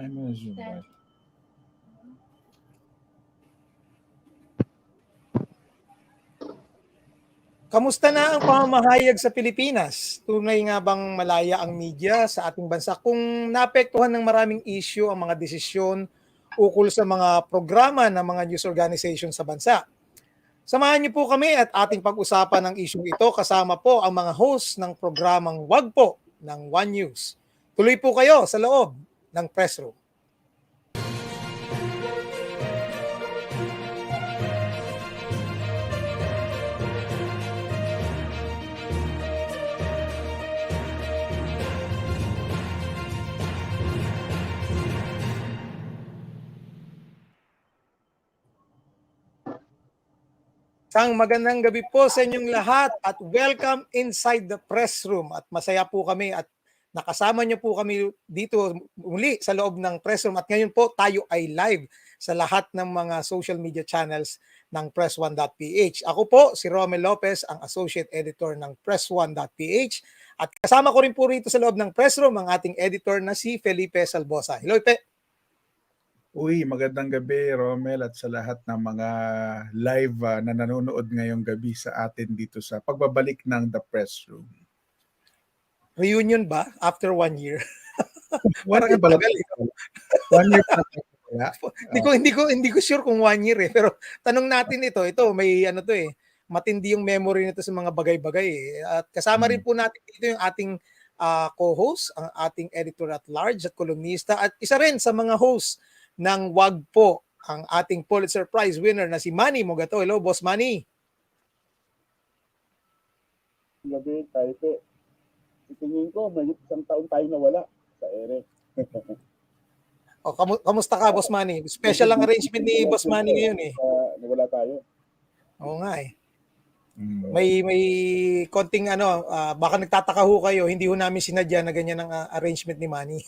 I'm gonna zoom out. Kamusta na ang pamamahayag sa Pilipinas? Tunay nga bang malaya ang media sa ating bansa kung naapektuhan ng maraming issue ang mga desisyon ukol sa mga programa ng mga news organization sa bansa? Samahan niyo po kami at ating pag-usapan ng issue ito kasama po ang mga host ng programang Wag Po ng One News. Tuloy po kayo sa loob ng press room. Isang magandang gabi po sa inyong lahat at welcome inside the press room. At masaya po kami at nakasama niyo po kami dito muli sa loob ng press room. At ngayon po tayo ay live sa lahat ng mga social media channels ng Press1.ph. Ako po si Romel Lopez, ang Associate Editor ng Press1.ph. At kasama ko rin po rito sa loob ng press room ang ating editor na si Felipe Salbosa. Hello, Pe. Uy, magandang gabi, Romel, at sa lahat ng mga live na nanonood ngayong gabi sa atin dito sa pagbabalik ng The Press Room. Reunion ba after 1 year? Parang Parang tagal eh. 1 year pa wala. Hindi ko sure kung 1 year eh, pero tanong natin ito may ano to eh, matindi yung memory nito sa mga bagay-bagay eh. At kasama rin po natin dito yung ating co-host, ang ating editor at large at kolumnista at isa rin sa mga host ng Wag Po, ang ating Pulitzer Prize winner na si Manny Mogato. Hello, Boss Manny. Gabi tayo po. Tingin ko, may isang taon tayo nawala sa ere. O, kamusta ka, Boss Manny? Special ang arrangement ni Boss Manny ngayon eh. Nawala tayo. Oo nga eh. May konting baka nagtataka ho kayo, hindi ho namin sinadya na ganyan ang arrangement ni Manny.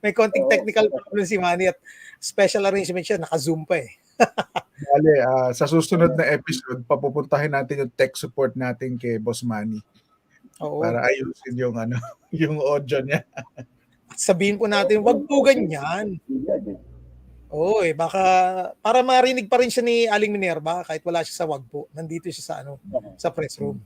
May konting technical problem si Manny at special arrangement siya, naka-zoom pa eh. Bale, sa susunod na episode, papupuntahin natin yung tech support natin kay Boss Manny. Oo. Para ayusin yung yung audio niya. Sabihin po natin, wag po ganyan. Oo baka para marinig pa rin siya ni Aling Minerva kahit wala siya sa Wag Po. Nandito siya sa sa press room.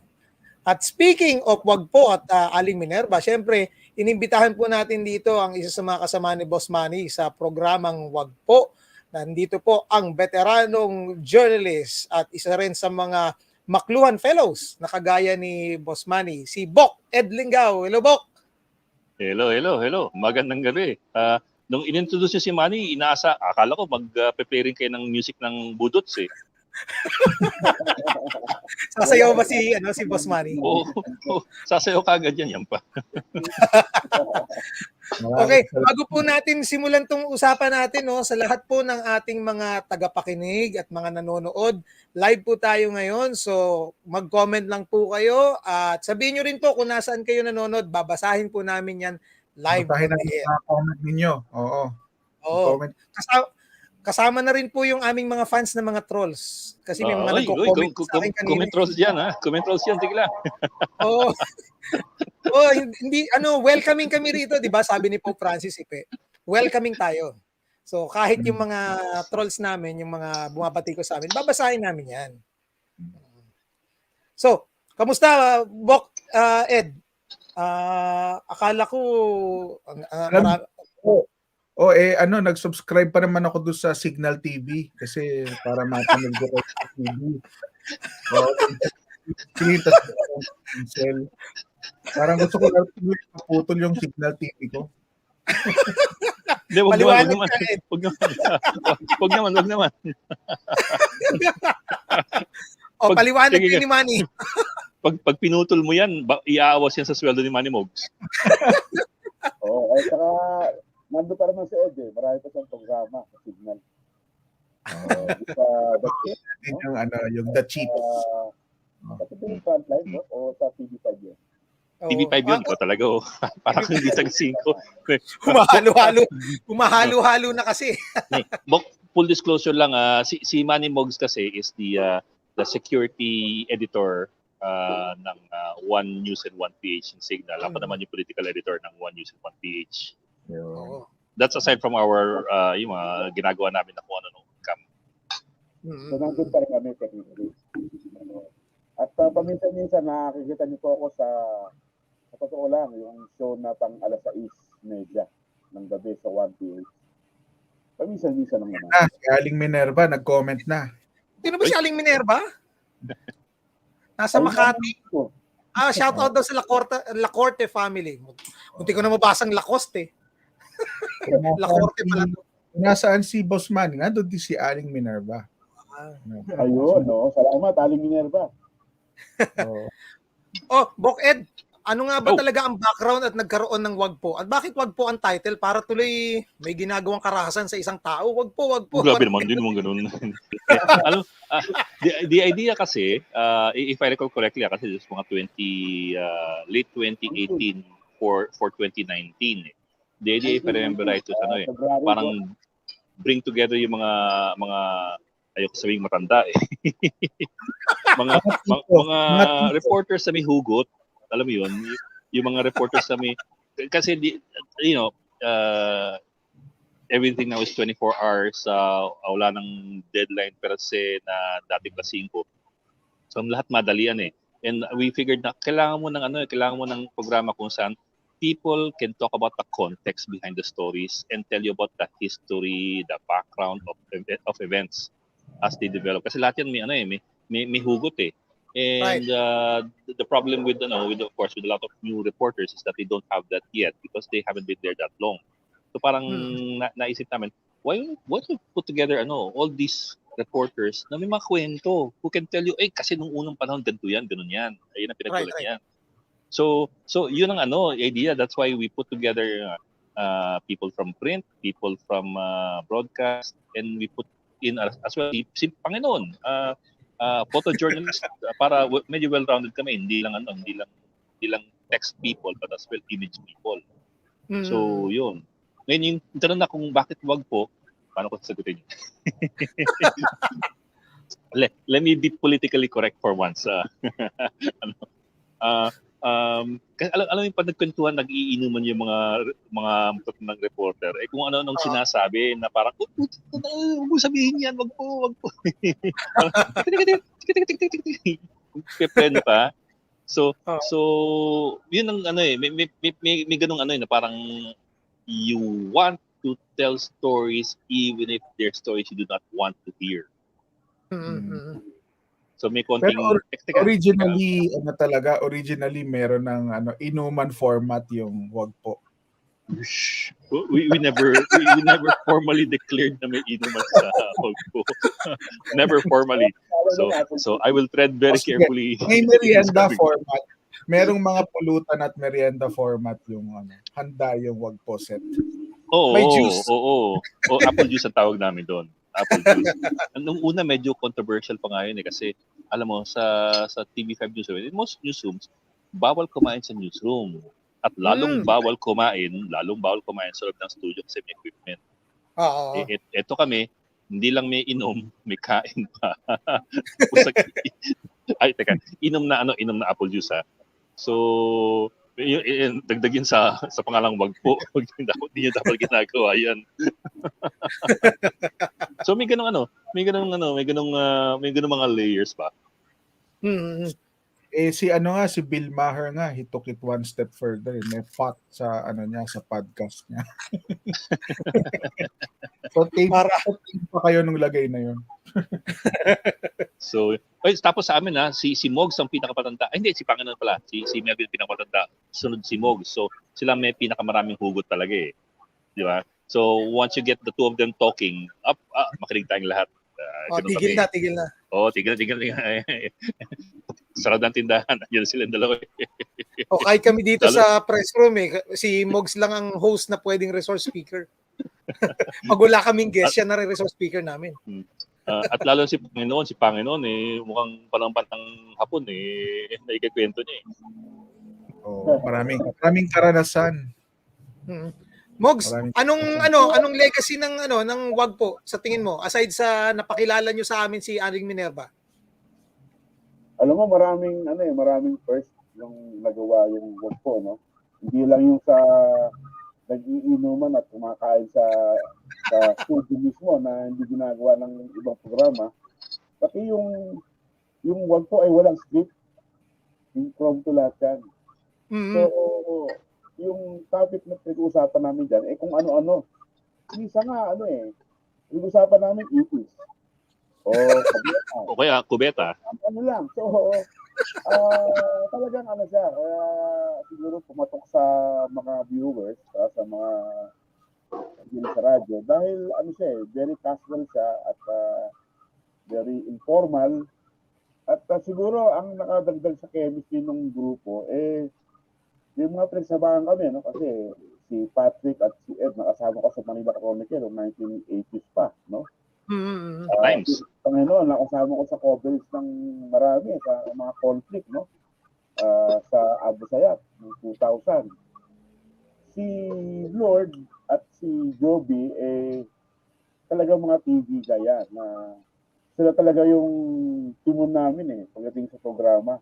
At speaking of Wag Po at Aling Minerva, syempre inimbitahan po natin dito ang isa sa mga kasama ni Boss Manny sa programang Wag Po. Nandito po ang veteranong journalist at isa rin sa mga Makluhan Fellows na kagaya ni Boss Manny, si Bok Ed Lingao. Hello, Bok! Hello. Magandang gabi. Nung inintroduce niyo si Manny, akala ko mag-preparing kayo ng music ng Budots eh. Sasayaw ba si Boss Manny? Oo, sasayaw kagad yan pa. Okay, bago po natin simulan tong usapan natin sa lahat po ng ating mga tagapakinig at mga nanonood, live po tayo ngayon. So, mag-comment lang po kayo at sabihin niyo rin po kung nasaan kayo nanonood, babasahin po namin yan live. Basahin natin ang comment ninyo. Oo. Comment. Kasama na rin po yung aming mga fans na mga trolls. Kasi may mga nagko-comment sa akin kanina. Comment trolls yan ha. Comment trolls yan, tigla. Oo. Hindi welcoming kami rito, 'di ba? Sabi ni Pope Francis Ipe. Welcoming tayo. So kahit yung mga trolls namin, yung mga bumabati ko sa amin, babasahin namin 'yan. So, kamusta Bok Ed? Akala ko nag-subscribe pa naman ako doon sa Signal TV kasi para mapanood ko sa TV. Parang gusto ko lang putol yung Signal TV ko. Hindi, wag naman. Paliwanag ni Manny. Pag pinutol mo yan, iaawas yan sa sweldo ni Manny Mogs. At saka nando pa naman si Ed eh. Marami pa siyang programa sa Signal. Yung The Chief. Kasi yung frontline, no? O sa TV5 yun? TV5 yun ko talaga. Parang hindi sa 5. Humahalo-halo na kasi. Full disclosure lang, si Manny Mogs kasi is the security editor ng One News and One PH in Signal. Ako naman yung political editor ng One News and One PH. That's aside from our yung mga ginagawa namin na kung ano nung income. So, nandun pa rin kami technically. At paminsan-minsan nakikita niyo po ako sa totoo lang, yung show na pang alas 6:30 ng gabi sa 1PH. Paminsan-minsan lang naman. Si Aling Minerva, nag-comment na. Sino ba si Aling Minerva? Nasa Makati. Shout out daw sa Lacorte family. Munti ko na mabasang Lacoste. Lacorte pala. Nasaan si Boss Manny? Nandun din si Aling Minerva. Ayun, no? Salamat, Aling Minerva. Bok Ed, ano nga ba talaga ang background at nagkaroon ng Wagpo? At bakit Wagpo ang title? Para tuloy may ginagawang karahasan sa isang tao? Wagpo. Grabe naman, din mo ganun. The idea kasi, if I recall correctly, kasi this mga late 2018 for 2019. The idea, if I remember right, was parang bring together yung mga ayoko sabihing matanda mga reporters sa may hugot, alam mo yun, yung mga reporters sa may, kasi everything now is 24 hours, wala ng deadline per se na dating pa 5. So lahat madalian and we figured na kailangan mo ng programa kung saan people can talk about the context behind the stories and tell you about the history, the background of events as they develop. Kasi lahat yan may hugot And the problem with of course with a lot of new reporters is that they don't have that yet because they haven't been there that long. So parang naisip namin, why don't we put together all these reporters na may mga kwento who can tell you, kasi nung unang panahon ganito yan, ganun yan. Ayun ang pinagkulat yan. So yun ang idea. That's why we put together people from print, people from broadcast, and we put in as well si Panginoon, photojournalist para medyo well-rounded kami. Hindi lang text people but as well image people. So yun. Ngayon yung tanong na kung bakit Wagpo, paano ko sasagutin yun? Let me be politically correct for once. Kasi alam yung pag nagkwentuhan, nag-iinuman yung mga reporter, kung ano-anong sinasabi na parang, huwag mo sabihin yan, wag po. Pepreno ka. So, yun ang may ganung na parang you want to tell stories even if they're stories you do not want to hear. So may konting originally meron ng inuman format yung Wagpo. We never formally declared na may inuman sa Wagpo. Never formally. So I will tread very carefully. May merienda format. Merong mga pulutan at merienda format yung handa yung Wagpo set. May juice. Apple juice ang tawag namin doon. Apple juice. Nung una medyo controversial pa nga yun kasi alam mo sa TV5 newsroom, in most newsrooms, bawal kumain sa newsroom. At lalong bawal kumain sa loob ng studio kasi may equipment. Ito kami, hindi lang may inom, may kain pa. Inom na apple juice ha. So, dagdagin sa pangalang Wagpo. Hindi niyo dapat ginagawa yan. So may ganung mga layers pa. Si Bill Maher nga, he took it one step further. May fat sa sa podcast niya. So tape pa kayo nung lagay na yun. So, tapos sa amin si Mogs ang pinakapatanda. Hindi, si Panginoon pala. Si Melvin pinakapatanda. Sunod si Mogs. So, sila may pinakamaraming hugot talaga Di ba? So, once you get the two of them talking, makinig tayong lahat. Tigil na. Tigil na. Sarado ang tindahan. Yan sila yung dalawa. Kahit kami dito sa press room si Mogs lang ang host na pwedeng resource speaker. Pag wala kaming guest, siya na rin resource speaker namin. At lalo si Panginoon mukhang palampatang hapon naikakwento niya maraming karanasan. Mogs, anong legacy ng Wagpo sa tingin mo aside sa napakilala nyo sa amin si Aling Minerva? Alam mo maraming first yung nagawa yung Wagpo, no? Hindi lang yung sa nag-iinuman at kumakain sa studio mismo na hindi ginagawa ng ibang programa. Pati yung wag po ay walang script. Impromptu lahat yan. So, yung topic na pinag-uusapan namin dyan, kung ano-ano. Minsan nga, pinag-uusapan namin itis. O kabeta. O kaya kubeta. Ano lang. So, talagang siya, siguro pumatok sa mga viewers, sa mga sa radyo, dahil siya very casual siya at very informal. At siguro ang nakadagdag sa chemistry ng grupo, yung mga pinagsabahan kami, no? Kasi si Patrick at si Ed, nakasama ko sa Manila Chronicle noong 1980s pa, no? Times. Panginoon, nakasama ko sa coverage ng marami, sa mga conflict, no? Sa Abu Sayyaf noong 2000. Si Lord at si Joby, talagang mga TV gaya na sila talaga yung timon namin pagdating sa programa.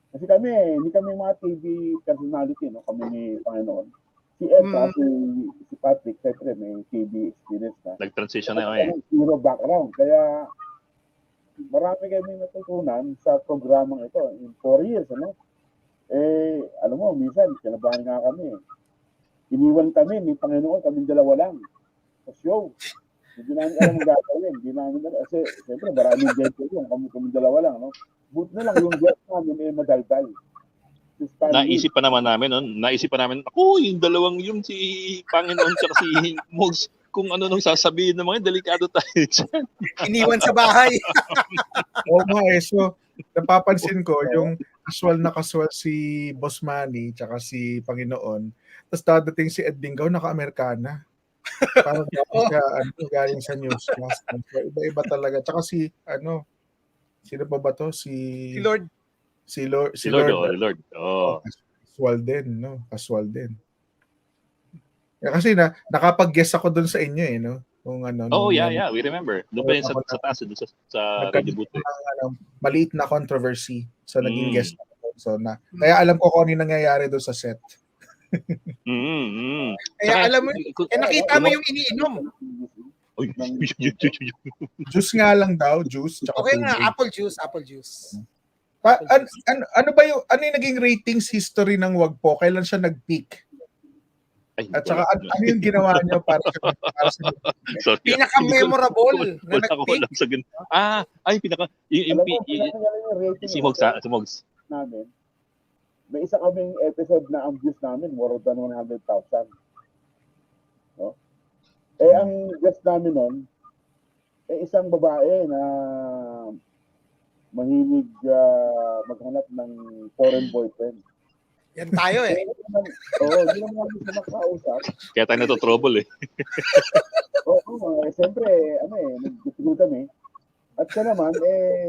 Kasi kami, hindi kami mga TV personality, no? Kami ni Panginoon. Si Ed at si Patrick, siyempre may TV experience na. Nag-transition na yun Zero background. Kaya marami kami natutunan sa programang ito in 4 years, ano? Alam mo, minsan, kinabahan nga kami. Iniwan kami ni Panginoon, kami dalawa lang sa show. Hindi namin alam ang gagawin. Hindi namin alam. Kasi, siyempre, maraming guest yun. Kami dalawa lang, no? Buti na lang yung guest namin madaldal. Naisip pa naman namin, ako, yung dalawang yung si Panginoon at si Mogs, kung ano nung sasabihin ng mga delikado tayo dyan. Iniwan sa bahay. Oo nga So, napapansin ko, yung casual si Boss Manny tsaka si Panginoon. Tapos dadating si Ed Bingaw, naka-Amerikana. Parang galing sa newscast. So, iba-iba talaga. Tsaka sino ba to? Si Lord. Si Lord. Oh. Casual din, no? Casual din. Kasi nakapag-guest ako doon sa inyo, no? Kung Yeah, we remember. Doon pa yun sa taas, doon sa Radio Boot. Maliit na controversy. So, naging guest ako. So, kaya alam ko kung ano yung nangyayari doon sa set. Kaya alam mo, nakita mo yung iniinom. Juice nga lang daw, juice. Okay nga, apple juice. Ano yung naging ratings history ng Wag Po? Kailan siya nag-peak? At saka ano yung ginawa niyo para sa pinaka-memorable na nag-peak? Si Mogs. Namin, may isa kaming episode na ang views namin more than 100,000. No? Ang guest namin nun, isang babae na mahilig maghanap ng foreign boyfriend. Yan tayo Hindi naman namin siya makausap. Kaya tayo natotrouble Siyempre, nagtutulog kami. At siya naman,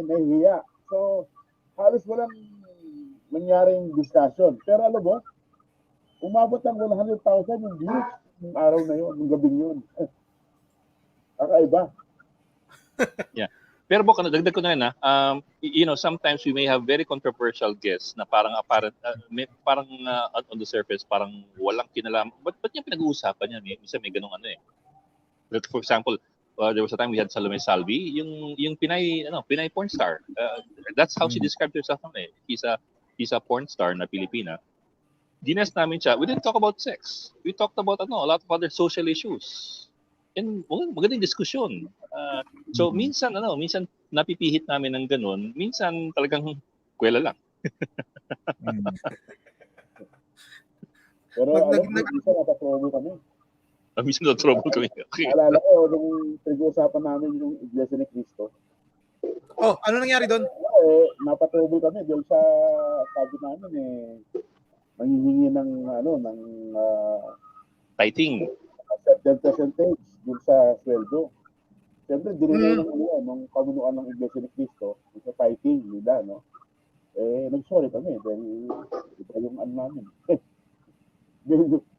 nahihiya. So, halos walang nangyaring discussion. Pero alam mo, umabot ng 100,000 yung views yung araw na yun, yung gabing yun. Kakaiba. Yeah. Pero Bok, dagdag ko na rin sometimes we may have very controversial guests na parang apparent, on the surface, parang walang kinalaman. Ba't niya pinag-uusapan yan? Minsan may ganung For example, there was a time we had Salome Salvi, yung Pinay porn star. That's how she described herself. He's a porn star na Pilipina. Gines namin siya. We didn't talk about sex. We talked about a lot of other social issues. And magandang diskusyon. So minsan napipihit namin ng ganun, minsan talagang kwela lang. Pero minsan natatrobo kami. Minsan natatrobo kami. Okay. Alala ko, nung pinag-uusapan namin yung Iglesia ni Cristo. Ano nangyari doon? Napatrobo kami dahil sa sabi namin manghihingi ng tithing. Percentage dun sa sweldo. Siyempre, dinilay ng pamunuan ng Iglesia ni Cristo sa fighting nila, no? Nag-sorry kami dahil iba yung namin.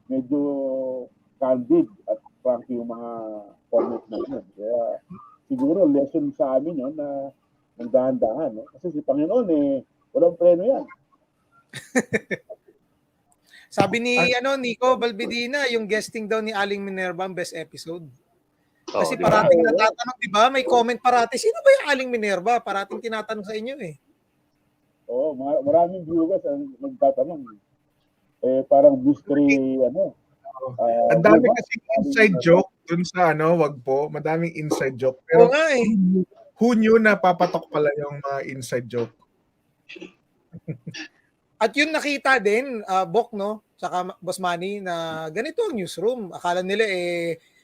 medyo candid at frank yung mga comment namin. Kaya siguro lesson sa amin yun na ng dahan-dahan, no? Kasi si Panginoon walang preno yan. Sabi ni Nico Balbidina, yung guesting daw ni Aling Minerva ang best episode. Kasi di ba? parating natatanong, di ba? May comment parati. Sino ba yung Aling Minerva? Parating tinatanong sa inyo eh. Oo, maraming viewers ang nagtatanong. Parang mystery, Ang dami kasi inside joke dun sa wag po. Madaming inside joke. Oo Pero nga eh. who knew na papatok pala yung mga inside joke? At yun nakita din, Bok, no? Saka Boss Manny, na ganito ang newsroom. Akala nila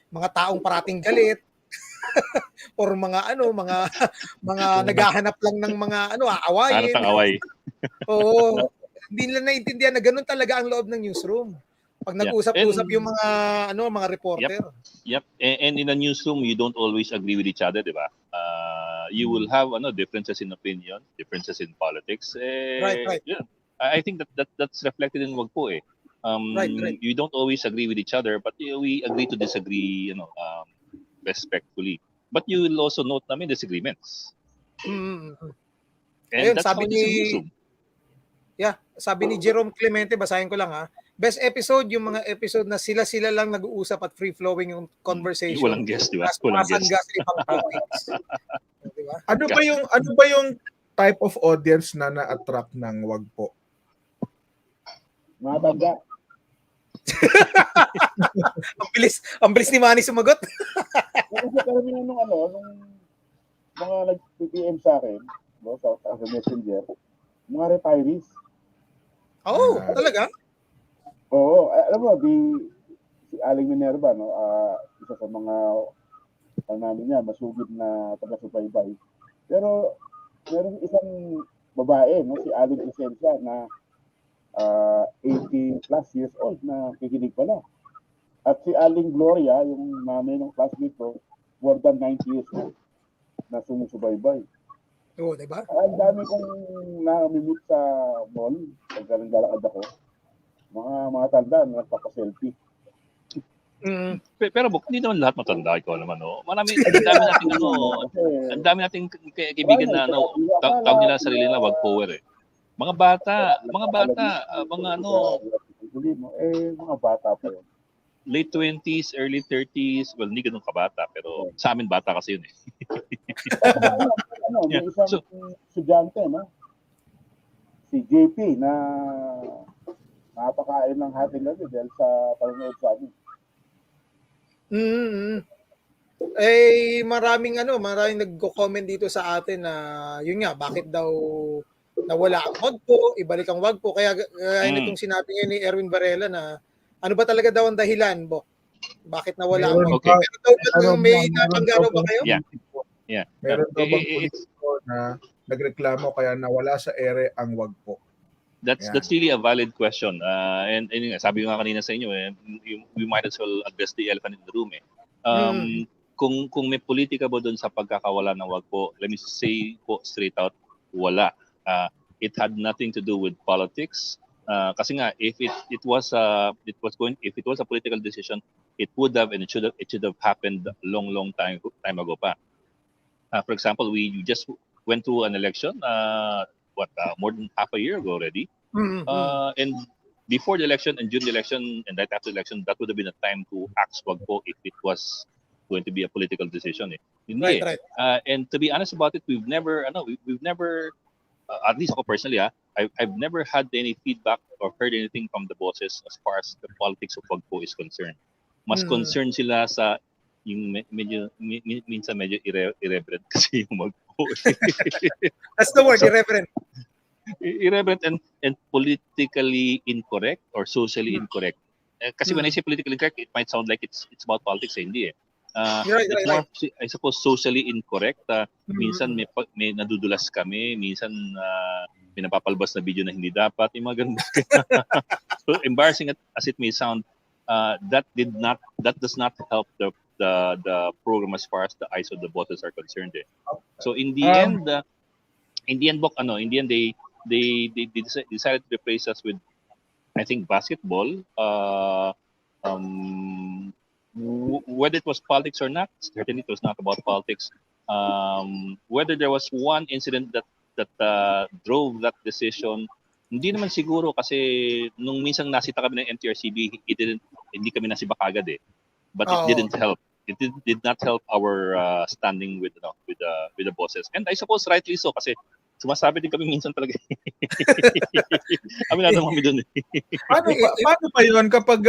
mga taong parating galit or mga naghahanap lang ng mga aawayin. Hanap ng away. Oo. Hindi nila naintindihan na ganun talaga ang loob ng newsroom. Pag nag-usap-usap yung mga reporter. Yep. And in a newsroom, you don't always agree with each other, di ba? You will have differences in opinion, differences in politics. Right. Yeah. I think that's reflected in wag po eh. Right. You don't always agree with each other, but we agree to disagree, respectfully. But you will also note namin disagreements. Mm-hmm. And ayun, that's sabi how it is in newsroom. Sabi ni Jerome Clemente, basahin ko lang ha. Best episode, yung mga episode na sila lang nag-uusap at free-flowing yung conversation. Walang guest, di ba? Walang guest. Ibang topics. Diba? Ano ba yung type of audience na na-attract ng wag po? Mga tanda. ang bilis ni Manny sumagot. Kasi karamihan nung mga nag-PM sa akin, sa messenger, mga retirees. Oo, talaga? Oo, alam mo, si Aling Minerva, isa sa mga namin niya, masugid na taga-subaybay. Pero meron isang babae, si Aling Esencia, na 80 plus years old na kikinig pala. At si Aling Gloria, yung mami ng classmate ko, more than 90 years old na sumusubaybay. Oo, diba? Ang dami kong na-meet sa mall, pagka naglalakad ako. Mga tanda na nagpapaselfie. Mm. Pero hindi naman lahat matanda, ikaw naman, no? Ang dami nating kaibigan na tawag nila sarili nila wag power eh. Mga bata, mga bata pa yun. Late 20s, early 30s, well, hindi ganun kabata, pero sa amin bata kasi yun eh. May isang estudyante, si JP na napakain ng hating gabi dahil sa panonood sa amin. Maraming nagko-comment dito sa atin na yun nga, bakit daw nawala ang wag po, ibalik ang wag po. Kaya nitong sinabi niya ni Erwin Varela na ano ba talaga daw ang dahilan, Bo? Bakit nawala ang wag po? Okay. May napanggaro ba kayo? Yeah. Meron daw bang politiko na nagreklamo kaya nawala sa ere ang wag po? That's really a valid question. And sabi ko nga kanina sa inyo, we might as well address the elephant in the room. Kung may politika ba doon sa pagkakawala ng wag po, let me say po straight out, wala. It had nothing to do with politics. Kasi nga, if it was a political decision, it would have and it should have happened long time ago pa. For example, we just went through an election more than half a year ago already. And before the election and during the election and right after the election, that would have been a time to ask wag po if it was going to be a political decision. Hindi. Right. And to be honest about it, we've never at least ako personally, I've never had any feedback or heard anything from the bosses as far as the politics of wag po is concerned. Mas concerned sila sa yung minsan medyo irreverent kasi yung wag po. That's the word, irreverent. Irreverent and politically incorrect or socially incorrect. Kasi when I say politically incorrect, it might sound like it's about politics. Hindi eh. It's more, I suppose, socially incorrect. Minsan may nadudulas kami, minsan may napapalabas na video na hindi dapat, yung mga ganun. So embarrassing as it may sound, that does not help the program as far as the eyes of the bosses are concerned. So in the end, they decided to replace us with, I think, basketball. Whether it was politics or not, certainly it was not about politics. Whether there was one incident that drove that decision, Hindi naman siguro kasi nung minsan nasita kami ng MTRCB, hindi kami nasiba kagad eh. But it Oo. didn't help. It did not help our standing with with the bosses. And I suppose rightly so kasi sumasabi din kami minsan talaga. Aminado naman kami doon eh. Paano pa 'yun kapag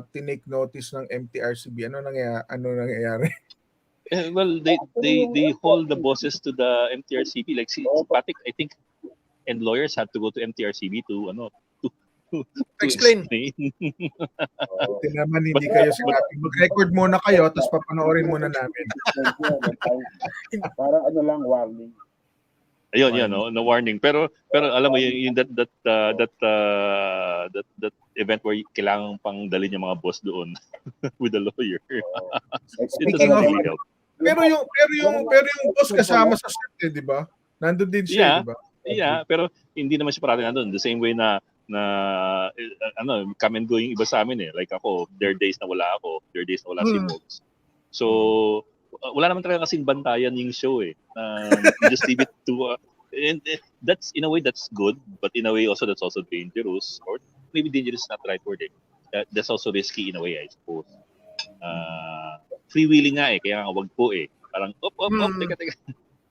tinake notice ng MTRCB, ano nangyayari? Well, they hold the bosses to the MTRCB like si Patrick, I think, and lawyers have to go to MTRCB to Explain. Buti naman hindi kayo sinabi. Mag-record muna kayo tapos papanoorin muna namin. Parang ano lang, warning. Ayun, no warning. Pero alam mo yung that event where kailangan pang dalhin yung mga boss doon with the lawyer. It Speaking doesn't of, really help. pero yung boss kasama sa set, di ba? Nandun din siya, di ba? Yeah, pero hindi naman siya parating nandun. The same way na come and go yung iba sa amin eh. Like ako, there are days na wala ako, there are days na wala si Mogs. So, wala naman talaga kasing bantayan yung show eh. You just leave it to and that's in a way that's good, but in a way also that's also dangerous, or maybe dangerous is not the right word eh. That's also risky in a way, I suppose. Freewheeling nga eh, kaya nga wag po eh. Parang teka.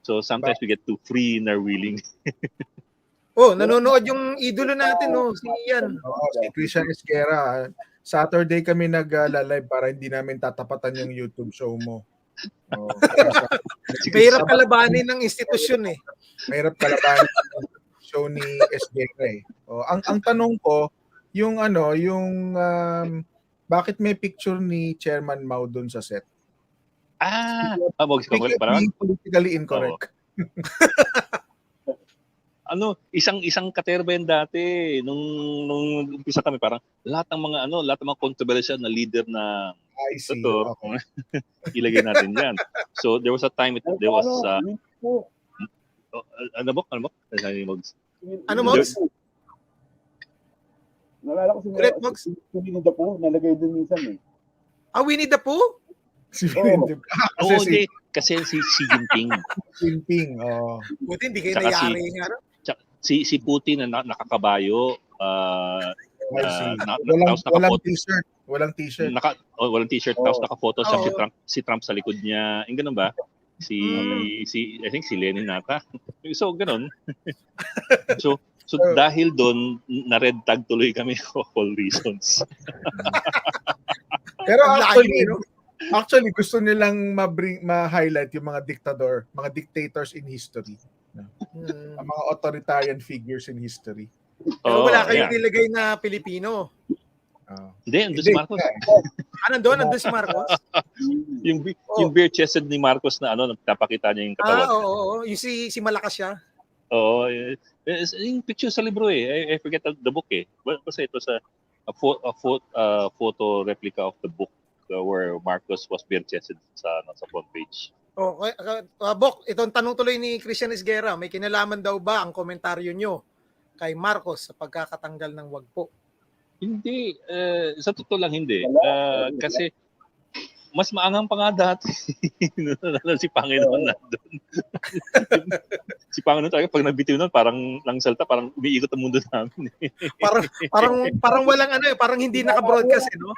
So sometimes we get too free in our wheeling. Nanonood yung idolo natin, si Ian. Si Christian Esguerra. Saturday kami nag-live para hindi namin tatapatan yung YouTube show mo. Mahirap kalabanin ng institusyon eh. Mahirap kalabanin yung show ni Esguerra eh. Ang tanong ko, yung bakit may picture ni Chairman Mao dun sa set? Mogs ka parang politically incorrect. Isang katerba yan dati nung umpisa kami, parang lahat ng mga controversial na leader na Okay. ilagay natin yan. So there was a time there was ano Mogs? Ano, Mogs? Nalala ko si Winnie the Pooh, nalagay din minsan eh. Winnie the Pooh? Kasi si Xi Jinping. Buti hindi kayo nayari. Si Putin na nakakabayo. Walang t-shirt. Walang t-shirt. Tapos naka-photo siya si Trump sa likod niya. Yung ganun ba? I think si Lenin nata. So ganun. So dahil doon na-red tag tuloy kami for all reasons. Pero actually gusto nilang ma-highlight yung mga dictators in history. Ang mga authoritarian figures in history. Pero wala kayong nilagay na Pilipino. Hindi, andun si Marcos. Nandun si Marcos? Yung bare chested ni Marcos na nagpapakita niya yung katawan. Yung si malakas siya. Oo. Yung picture sa libro eh. I forget the book eh. Basta ito sa a photo replica of the book where Marcos was bare chested sa front page. Bok, itong tanong tuloy ni Christian Esguerra, may kinalaman daw ba ang komentaryo nyo kay Marcos sa pagkakatanggal ng wagpo? Hindi. Sa totoo lang hindi. Kasi mas maangang pa nga dati. Si Panginoon nandun. Si Panginoon talaga pag nagbitiw nun, parang lang salta, parang umiikot ang mundo namin. parang walang parang hindi naka-broadcast no?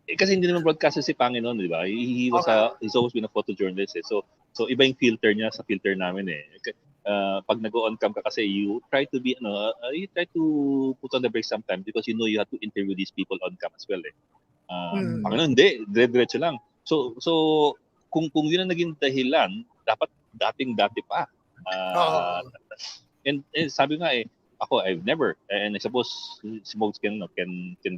Kasi hindi naman broadcaster si Panginoon, di ba? He's always been a photojournalist eh. So iba yung filter niya sa filter namin eh. Pag nag-on cam ka kasi you try to put on the brake sometimes because you know you have to interview these people on cam as well eh. Panginoon hindi, diretso lang. So kung yun ang naging dahilan, dapat dating-dati pa. And sabi nga eh, ako I've never, and I suppose si Mogs can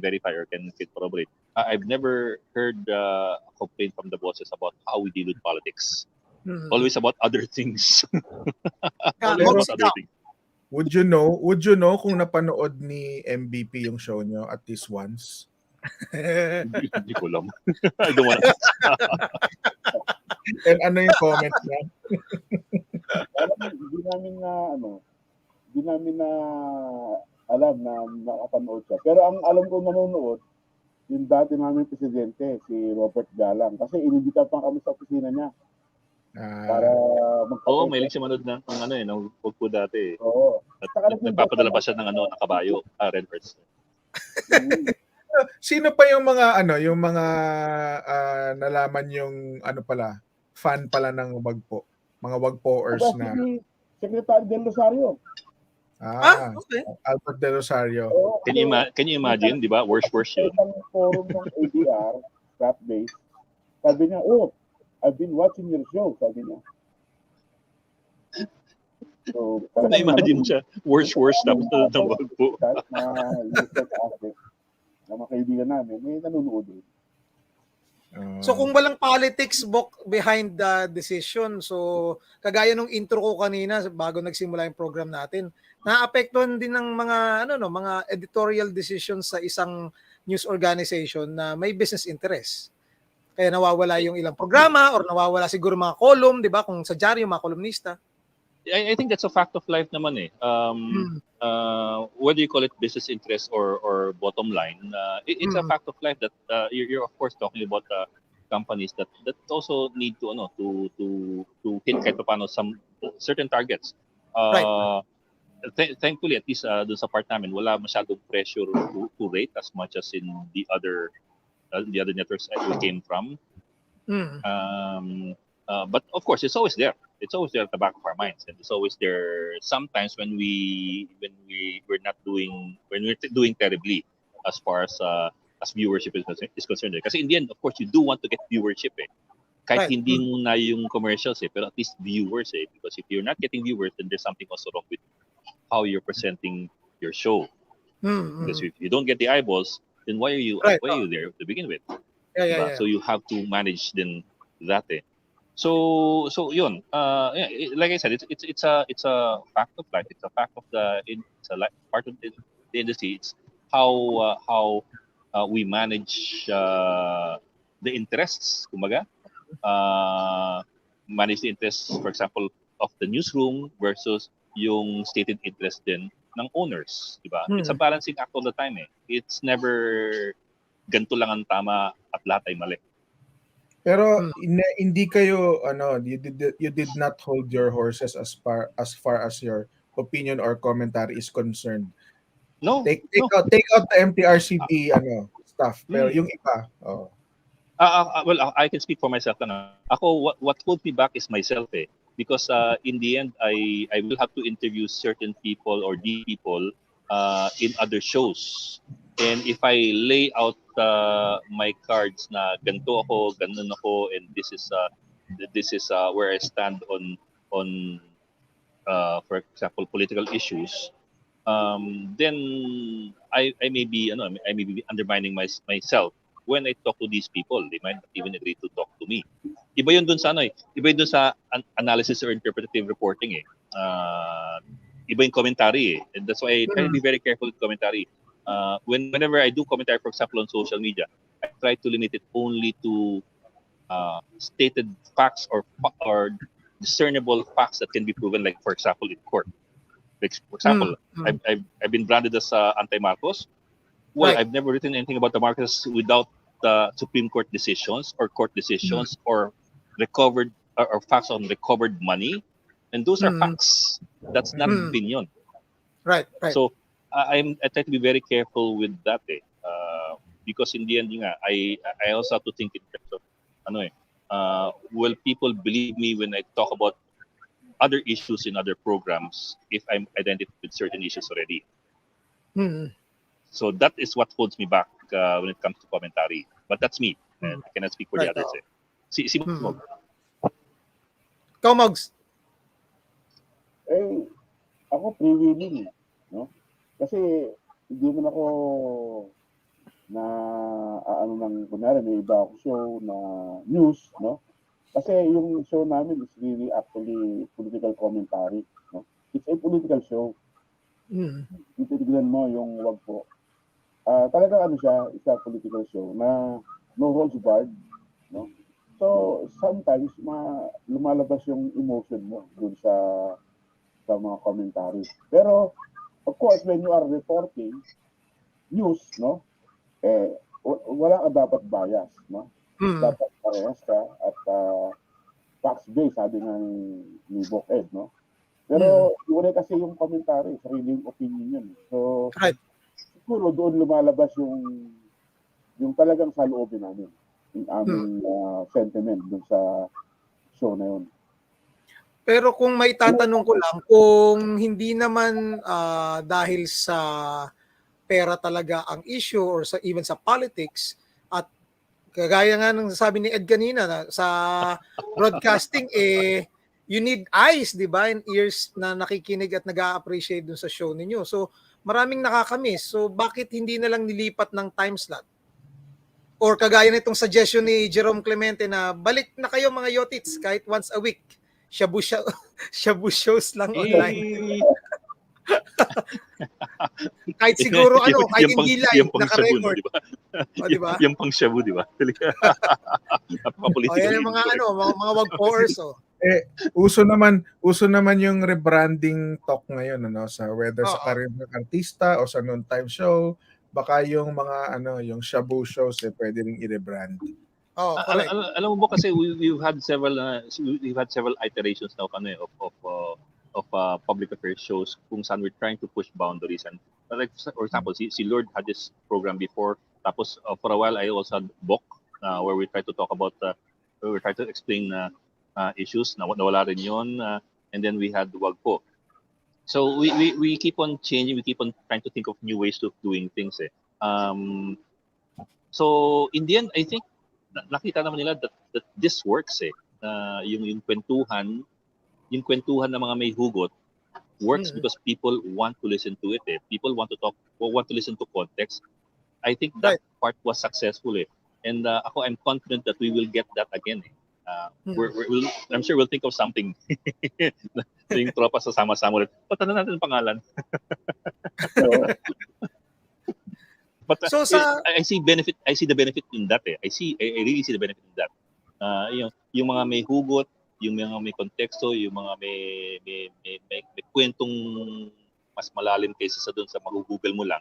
verify or can corroborate. I've never heard a complaint from the bosses about how we deal with politics. Always about other things. Always about other things. Would you know kung napanood ni MVP yung show nyo at least once? Hindi ko alam. I don't want to. And ano yung comment niya? Hindi namin na alam na nakapanood siya. Pero ang alam ko nanonood, yung dati namin presidente, si Robert Galang. Kasi inibita pa kami sa opisina niya. para Oo, mahilig siya manood ng wag po dati. Oo. At Saka nagpapadala pa siya ng kabayo, red horse. Sino pa yung mga yung mga nalaman yung pala, fan pala ng Wagpo? Mga Wagpoers na. Si Secretary Del Rosario. Okay. Albert De Rosario. Oo, Can you imagine, di ba? Worst yun. Isang forum ng ADR, Scrap Base, sabi niya, I've been watching your show, sabi niya. So, Na-imagine siya, worst tapos ng Wagpo. Kahit na listed asset na mga kaibigan namin, may nanonood din. So kung walang politics behind the decision, so kagaya nung intro ko kanina bago nagsimula yung program natin, naapektuhan din ng mga mga editorial decisions sa isang news organization na may business interest. Kaya nawawala yung ilang programa or nawawala siguro mga column, 'di ba? Kung sa diaryo mga kolumnista. I think that's a fact of life naman eh. Whether you call it business interest or bottom line, it's a fact of life that you're of course talking about companies that also need to hit kahit paano some certain targets. Right. Thankfully at least dun sa part namin wala masyadong pressure to rate as much as in the other networks that we came from. But of course, it's always there. It's always there at the back of our minds, and it's always there. Sometimes when we're doing terribly as far as viewership is concerned. Kasi in the end, of course, you do want to get viewership. Kahit Right. hindi mo na yung commercials, pero at least viewers. Because if you're not getting viewers, then there's something also wrong with how you're presenting your show. Because if you don't get the eyeballs, then why are you there to begin with? Yeah. So you have to manage then that. So yun. Like I said, it's a fact of life. It's a fact of part of the industry. It's how we manage the interests, kumbaga. Manage the interests, for example, of the newsroom versus yung stated interest din ng owners, di ba? It's a balancing act all the time. It's never ganito lang ang tama at lahat ay mali. Pero hindi kayo you did not hold your horses as far as your opinion or commentary is concerned. No. Take out the MTRCB stuff. Pero yung iba, well, I can speak for myself. Ako, what holds me back is myself. Because in the end, I will have to interview certain people or the people in other shows. And if I lay out my cards na ganito ako, ganun ako, and this is where I stand on for example political issues, then I may be undermining myself when I talk to these people. They might not even agree to talk to me. Iba yun dun sa iba yun dun sa analysis or interpretative reporting iba yung commentary and that's why I try to be very careful with commentary. Whenever I do commentary, for example, on social media, I try to limit it only to stated facts or discernible facts that can be proven, like for example in court. Like, for example, I've been branded as anti-Marcos. Well, Right. I've never written anything about the Marcos without the Supreme Court decisions or court decisions or recovered or facts on recovered money, and those are facts. That's not opinion. Right. So I try to be very careful with that because in the end I also have to think in terms of will people believe me when I talk about other issues in other programs if I'm identified with certain issues already. So that is what holds me back when it comes to commentary. But that's me, and I cannot speak for the Right. others. Si Mog. Ikaw, Mogs. Ako pre-winning, no? Kasi hindi naman ako na kunyari may iba ako show na news, no? Kasi yung show namin is really actually political commentary, no? It's a political show. Titignan mo yung Wagpo. Talagang siya, isa political show na no holds barred, no? So sometimes lumalabas yung emotion mo dun sa mga commentary. Pero of course when you are reporting news, no? Wala ka dapat bias, no? Dapat parehas ka at facts-based, sabi nga ni Boc Ed, no? Pero yun kasi yung commentary, sariling opinion yun. So, Right. siguro doon lumalabas yung talagang saloobin namin, yung aming sentiment dun sa show na yun. Pero kung may tatanong ko lang, kung hindi naman dahil sa pera talaga ang issue or sa even sa politics, at kagaya nga ng sabi ni Ed kanina na sa broadcasting you need eyes, di ba, and ears na nakikinig at nag-a-appreciate dun sa show ninyo. So maraming nakakamiss. So bakit hindi na lang nilipat ng time slot? Or kagaya nitong suggestion ni Jerome Clemente na balik na kayo mga Yotits kahit once a week. Shabu shows lang online. Kahit siguro kahit hindi live, naka-record. Di ba? Yung pang shabu, di ba? Napaka-political. Yan yung mga mga wag-poers. Uso naman yung rebranding talk ngayon sa whether sa career ng artista o sa noontime show, baka yung mga yung shabu shows pwede ring i-rebrand. Alam mo ba kasi we've had several iterations now of public affairs shows kung saan we're trying to push boundaries, and like for example si Lord had this program before, tapos for a while I also had Boc where we try to talk about where we try to explain issues na wala rin yun, and then we had Wag Po. So we keep on changing, we keep on trying to think of new ways of doing things so in the end I think nakita naman nila that this works yung kwentuhan ng mga may hugot works because people want to listen to it people want to talk or want to listen to context. I think that part was successful and I'm confident that we will get that again I'm sure we'll think of something yung tropa sa sama-sama ulit. Patan na natin ang pangalan. But so I see the benefit in that I really see the benefit in that. Yung mga may hugot, yung mga may konteksto, yung mga may kwentong mas malalim kaysa sa doon sa mag-google mo lang.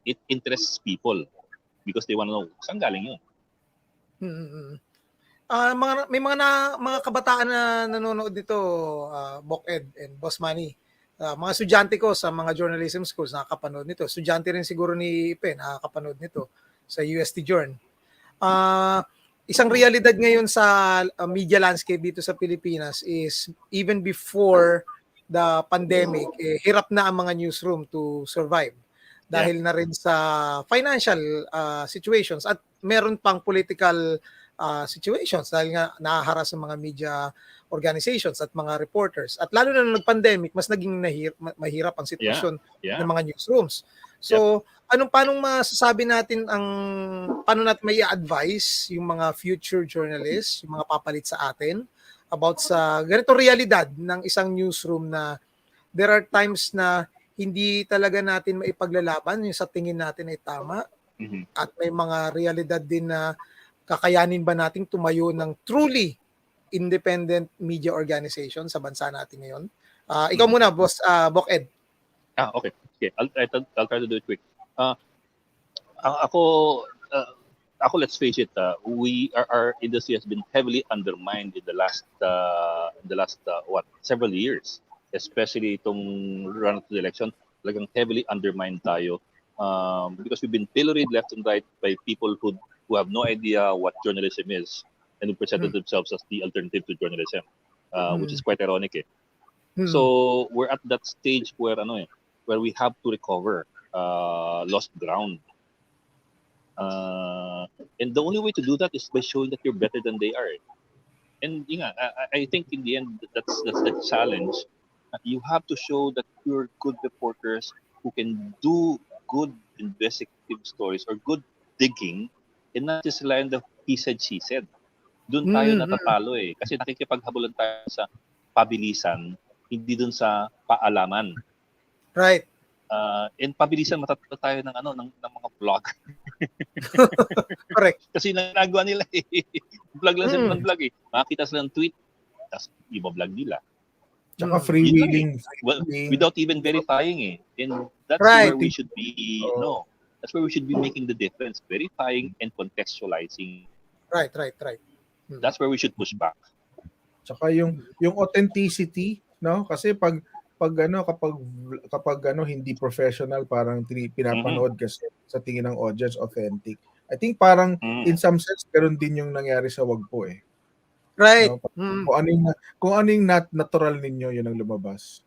It interests people because they want to know saan galing yun. May mga kabataan na nanonood dito, Boc Ed and Boss Manny. Mga estudyante ko sa mga journalism schools nakakapanood nito. Estudyante rin siguro ni Ipe nakakapanood nito sa UST Journ. Isang realidad ngayon sa media landscape dito sa Pilipinas is even before the pandemic, hirap na ang mga newsroom to survive dahil na rin sa financial situations at meron pang political situations dahil nga nahaharas ng mga media organizations at mga reporters. At lalo na nung nag-pandemic, mas naging mahirap ang sitwasyon ng mga newsrooms. So, paano masasabi natin paano natin may advise yung mga future journalists, yung mga papalit sa atin about sa ganito realidad ng isang newsroom na there are times na hindi talaga natin maipaglalaban yung sa tingin natin ay tama at may mga realidad din na kakayanin ba nating tumayo ng truly independent media organization sa bansa natin ngayon? Ikaw muna, Boss Boc Ed. Okay. I'll try to do it quick. Let's face it, our industry has been heavily undermined in the last several years, especially itong run to the election. Talagang heavily undermined tayo because we've been pilloried left and right by people who have no idea what journalism is and who presented themselves as the alternative to journalism, which is quite ironic. So we're at that stage where we have to recover lost ground. And the only way to do that is by showing that you're better than they are. And I think in the end that's the challenge. You have to show that you're good reporters who can do good investigative stories or good digging and not just rely on the he said, she said. Doon tayo natatalo kasi nakikipaghabulan tayo sa pabilisan, hindi doon sa paalaman. Right. And pabilisan matatalo tayo ng mga vlog. Correct. Kasi nagagawa nila vlog lang sila ng vlog Makakita sila ng tweet, tapos i-vlog nila. Tsaka freewheeling. Without even verifying And that's where we should be, that's where we should be making the difference, verifying and contextualizing. Right. That's where we should push back. Tsaka yung authenticity, no? Kasi kapag hindi professional, parang pinapanood kasi sa tingin ng audience authentic. I think parang in some sense ganoon din yung nangyari sa Wagpo eh. Right. No? Kung ano yung natural ninyo, yun ang lumabas.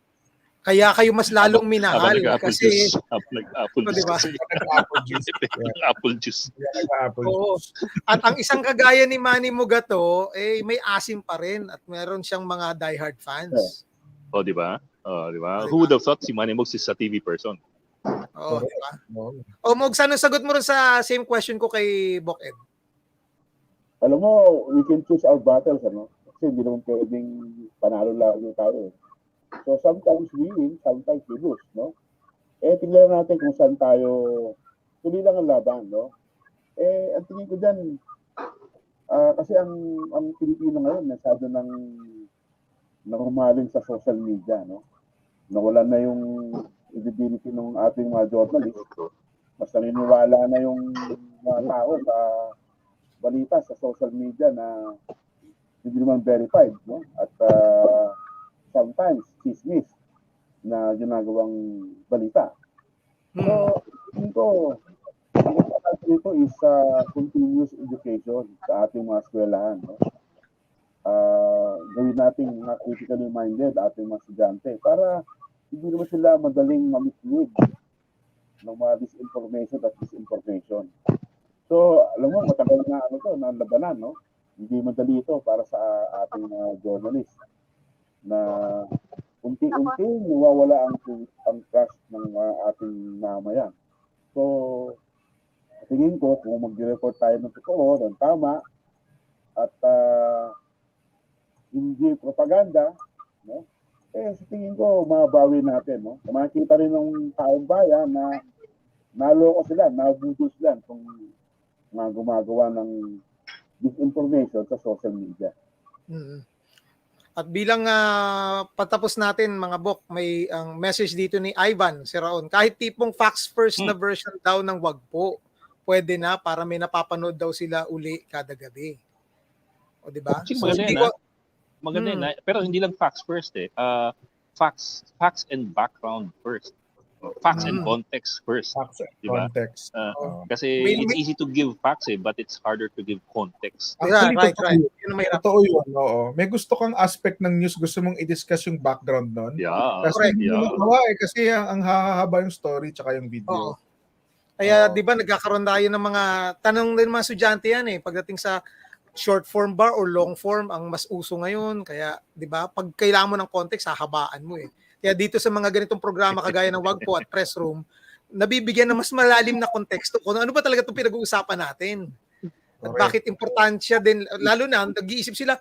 Kaya kayo mas lalong minahal kasi Apple juice. Diba? Kasi. Apple juice. Oo. At ang isang kagaya ni Manny Mugato, may asim pa rin at meron siyang mga diehard fans. Oh, di ba? Oh, di ba? Who would have thought si Manny Mugs is a TV person? Oh, di ba? Mugs, ano sagot mo rin sa same question ko kay Bok Ed? Alam mo, we can choose our battles, ano? Kasi hindi naman pwedeng panalo lagi tayo. So sometimes we win, sometimes we lose, no? Tingnan natin kung saan tayo tuloy lang ang laban, no? Ang tingin ko dyan, kasi ang Pilipino ngayon, masyado nang humaling sa social media, no? Nawalan na yung credibility ng ating mga journalists. Mas naniniwala na yung mga tao sa balita sa social media na hindi naman verified, no? At sometimes chismis na ginagawang balita. So, ito is continuous education sa ating mga eskwelahan, no? Gawin natin mga critically minded ating mga estudyante para hindi naman sila madaling ma-mislead ng mga disinformation at disinformation. So, alam mo, matagal na labanan, no? Hindi madali ito para sa ating journalist na unti-unti nawawala ang trust ng ating mamayan. So, tingin ko kung mag-report tayo ng totoo, ng tama, at hindi propaganda, no? Sa tingin ko, mabawi natin, no? Makikita rin ng taong bayan na naloko sila, nabudol sila kung gumagawa ng disinformation sa social media. At bilang patapos natin mga Bok, may ang message dito ni Ivan Seraon. Kahit tipong facts first na version daw ng Wagpo, pwede na para may napapanood daw sila uli kada gabi. O di ba? So, maganda yun, pero hindi lang facts first eh. Facts and background first. Facts and context first. Facts and diba? context. Kasi it's easy to give facts but it's harder to give context. Actually, right. Totoo yun, oo. May gusto kang aspect ng news, gusto mong i-discuss yung background nun. Yeah. Kasi hindi mo magawa kasi ang hahaba yung story tsaka yung video. Kaya di ba nagkakaroon tayo ng mga tanong din mga estudyante yan pagdating sa short form ba or long form ang mas uso ngayon. Kaya di ba pag kailangan mo ng context, hahabaan mo Kaya dito sa mga ganitong programa kagaya ng Wagpo at Press Room, nabibigyan ng mas malalim na konteksto kung ano ba talaga itong pinag-uusapan natin. At bakit importansya din, lalo na, nag-iisip sila,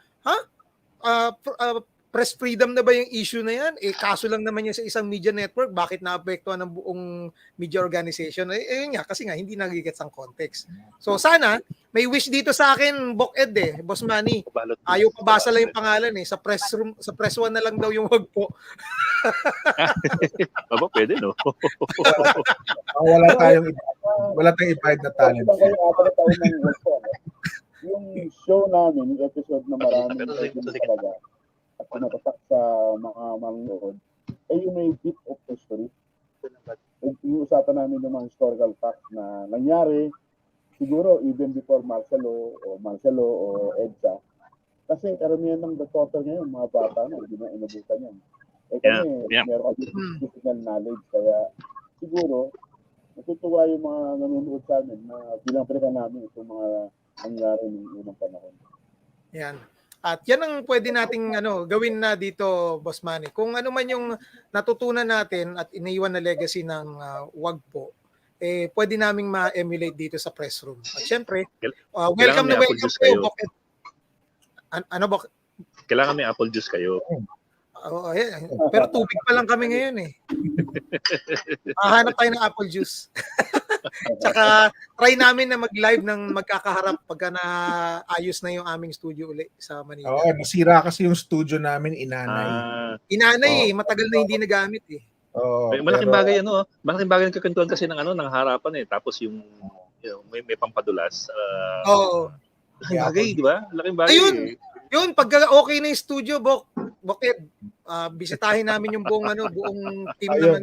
press freedom na ba yung issue na yan? Kaso lang naman yan sa isang media network, bakit naapektuhan ng buong media organization? Yun nga, kasi nga, hindi nagigets ang context. So sana, may wish dito sa akin, Bok Ed Boss Manny. Ayaw pabasa lang yung pangalan sa press room, sa press 1 na lang daw yung Wagpo. Aba, pwede no? Wala tayong ibayad na talent. Yung show namin, yung episode na maraming talaga, at pinapatak sa mga manonood, yung may bit of history. Yung usapan namin ng mga historical facts na nangyari, siguro even before Marcelo o EDSA. Kasi karamihan ng reporter ngayon, mga bata na, hindi na inabutan yan. Kami, meron kami physical knowledge, kaya siguro, natutuwa yung mga nanonood sa amin na bilang palikan namin itong mga nangyari ng unang panahon. Yan. At yan ang pwede nating gawin na dito, Boss Manny. Kung ano man yung natutunan natin at iniwan na legacy ng Wagpo, pwede naming ma-emulate dito sa Press Room. At syempre, welcome kayo, Bok. Ano, Bok? Kailangan may apple juice kayo. Pero tubig pa lang kami ngayon Hanap tayo ng apple juice. Tsaka try namin na mag-live ng magkakaharap pagka naayos na yung aming studio uli sa Manila. Nasira kasi yung studio namin, Inanay. Inanay, matagal na hindi nagamit Malaking bagay malaking bagay ng kakantuan kasi ng harapan Tapos yung may pampadulas. Laking bagay, di ba? Laking bagay. Ayun! Eh. Yun, pagka okay na yung studio, Boked, bisitahin namin yung buong team ng Ayun.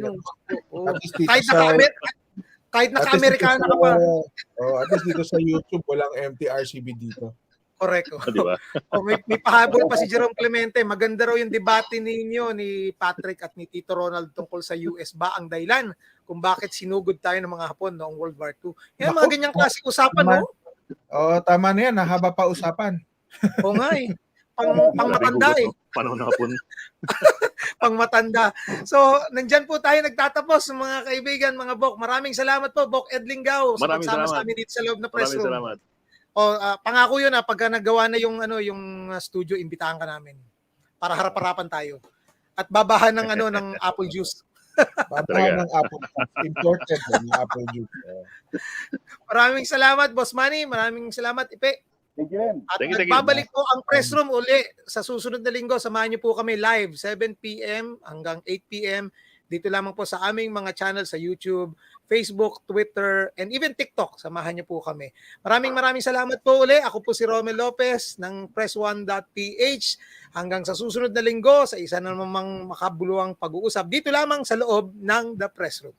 Oo. At least dito Kahit sa- kahit At least naka-Amerikana dito ka pa. at least dito sa YouTube, walang MTRCB dito. Correct. Di ba? May pahabol pa si Jerome Clemente. Maganda raw yung debate ninyo ni Patrick at ni Tito Ronald tungkol sa US ba ang dahilan kung bakit sinugod tayo ng mga Hapon noong World War II. Yan, mga Naku, ganyang klase usapan, tama. no? Oo, tama na yan. Haba pa usapan. Oo nga eh. Pang matanda eh. Panahon na hapon. Pang matanda. So, nandyan po tayo nagtatapos, mga kaibigan, mga Bok. Maraming salamat po, Bok Edlinggaw, sa Maraming pagsama sa salamat. amin dito sa loob na press Maraming room. salamat. Pangako yun pagka nagawa na yung studio, imbitahan ka namin para harap-harapan tayo. At babahan ng ng apple juice. Babahan ng apple juice. Imported ng apple juice. Maraming salamat, Boss Manny. Maraming salamat, Ipe. Thank you, Len. At Thank you. nagbabalik po ang press room uli sa susunod na linggo. Samahan niyo po kami live 7 p.m. hanggang 8 p.m. Dito lamang po sa aming mga channel sa YouTube, Facebook, Twitter, and even TikTok. Samahan niyo po kami. Maraming salamat po uli. Ako po si Romel Lopez ng press1.ph. Hanggang sa susunod na linggo sa isa na namang makabuluhang pag-uusap dito lamang sa loob ng The Press Room.